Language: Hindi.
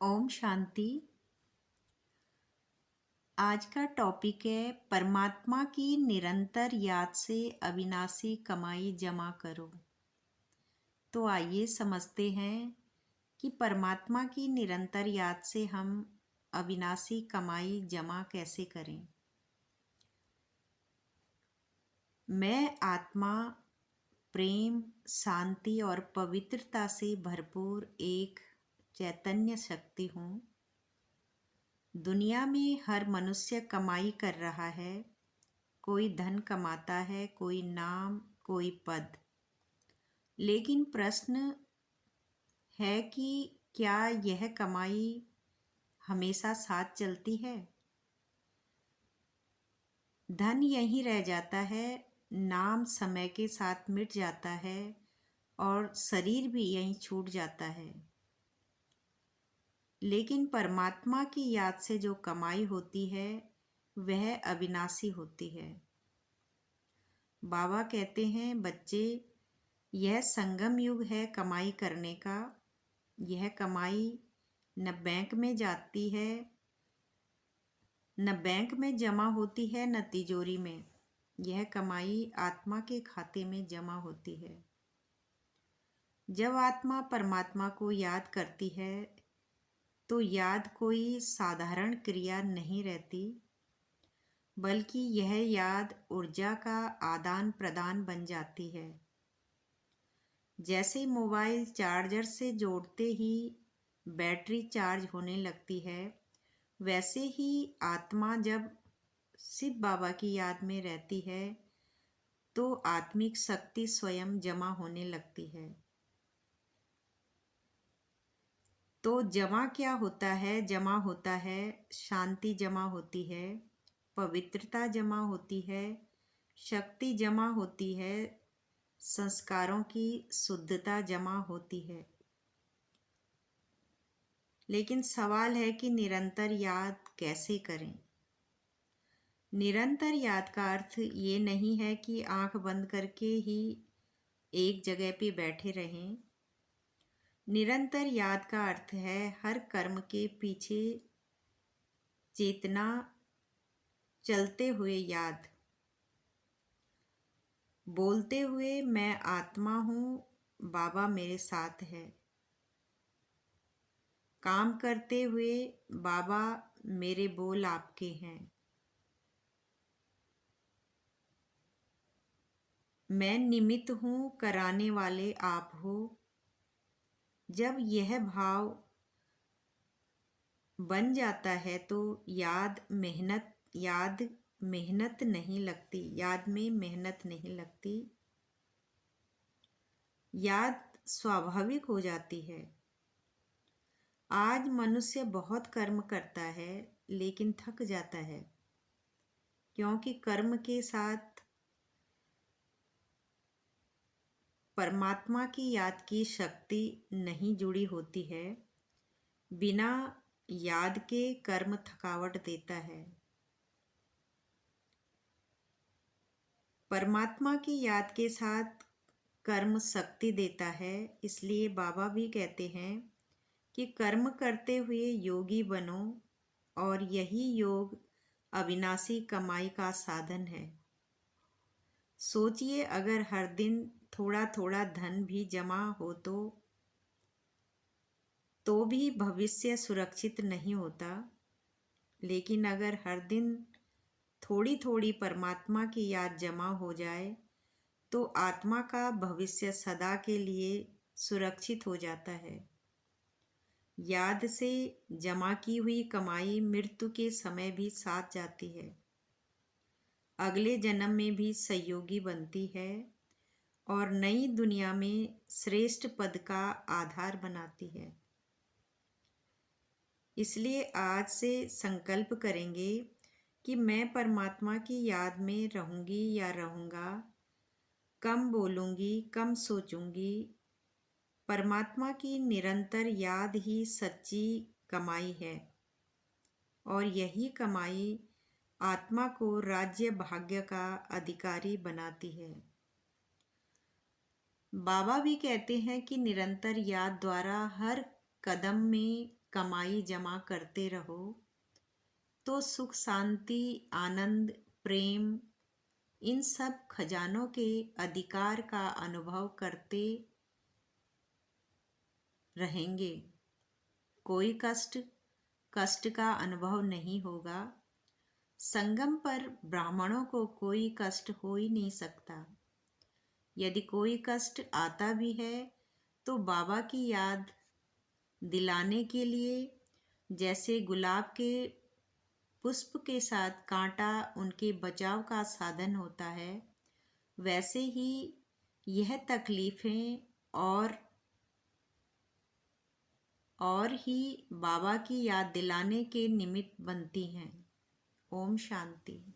ओम शांति। आज का टॉपिक है परमात्मा की निरंतर याद से अविनाशी कमाई जमा करो। तो आइए समझते हैं कि परमात्मा की निरंतर याद से हम अविनाशी कमाई जमा कैसे करें। मैं आत्मा प्रेम, शांति और पवित्रता से भरपूर एक चैतन्य शक्ति हूँ। दुनिया में हर मनुष्य कमाई कर रहा है। कोई धन कमाता है, कोई नाम, कोई पद। लेकिन प्रश्न है कि क्या यह कमाई हमेशा साथ चलती है? धन यहीं रह जाता है, नाम समय के साथ मिट जाता है और शरीर भी यहीं छूट जाता है। लेकिन परमात्मा की याद से जो कमाई होती है वह अविनाशी होती है। बाबा कहते हैं, बच्चे, यह संगम युग है कमाई करने का। यह कमाई न बैंक में जाती है, न बैंक में जमा होती है, न तिजोरी में। यह कमाई आत्मा के खाते में जमा होती है। जब आत्मा परमात्मा को याद करती है तो याद कोई साधारण क्रिया नहीं रहती, बल्कि यह याद ऊर्जा का आदान प्रदान बन जाती है। जैसे मोबाइल चार्जर से जोड़ते ही बैटरी चार्ज होने लगती है, वैसे ही आत्मा जब शिव बाबा की याद में रहती है तो आत्मिक शक्ति स्वयं जमा होने लगती है। तो जमा क्या होता है? जमा होता है शांति, जमा होती है पवित्रता, जमा होती है शक्ति, जमा होती है संस्कारों की शुद्धता, जमा होती है। लेकिन सवाल है कि निरंतर याद कैसे करें? निरंतर याद का अर्थ ये नहीं है कि आंख बंद करके ही एक जगह पे बैठे रहें। निरंतर याद का अर्थ है हर कर्म के पीछे चेतना, चलते हुए याद, बोलते हुए मैं आत्मा हूँ, बाबा मेरे साथ है। काम करते हुए बाबा मेरे बोल आपके हैं। मैं निमित्त हूँ, कराने वाले आप हो। जब यह भाव बन जाता है तो याद मेहनत नहीं लगती, याद में मेहनत नहीं लगती, याद स्वाभाविक हो जाती है। आज मनुष्य बहुत कर्म करता है लेकिन थक जाता है, क्योंकि कर्म के साथ परमात्मा की याद की शक्ति नहीं जुड़ी होती है। बिना याद के कर्म थकावट देता है। परमात्मा की याद के साथ कर्म शक्ति देता है। इसलिए बाबा भी कहते हैं कि कर्म करते हुए योगी बनो, और यही योग अविनाशी कमाई का साधन है। सोचिए, अगर हर दिन थोड़ा थोड़ा धन भी जमा हो तो भी भविष्य सुरक्षित नहीं होता। लेकिन अगर हर दिन थोड़ी थोड़ी परमात्मा की याद जमा हो जाए तो आत्मा का भविष्य सदा के लिए सुरक्षित हो जाता है। याद से जमा की हुई कमाई मृत्यु के समय भी साथ जाती है, अगले जन्म में भी सहयोगी बनती है और नई दुनिया में श्रेष्ठ पद का आधार बनाती है। इसलिए आज से संकल्प करेंगे कि मैं परमात्मा की याद में रहूंगी या रहूंगा, कम बोलूंगी, कम सोचूंगी। परमात्मा की निरंतर याद ही सच्ची कमाई है, और यही कमाई आत्मा को राज्य भाग्य का अधिकारी बनाती है। बाबा भी कहते हैं कि निरंतर याद द्वारा हर कदम में कमाई जमा करते रहो तो सुख शांति आनंद प्रेम इन सब खजानों के अधिकार का अनुभव करते रहेंगे। कोई कष्ट का अनुभव नहीं होगा। संगम पर ब्राह्मणों को कोई कष्ट हो ही नहीं सकता। यदि कोई कष्ट आता भी है तो बाबा की याद दिलाने के लिए, जैसे गुलाब के पुष्प के साथ कांटा उनके बचाव का साधन होता है, वैसे ही यह तकलीफें और ही बाबा की याद दिलाने के निमित्त बनती हैं। ओम शांति।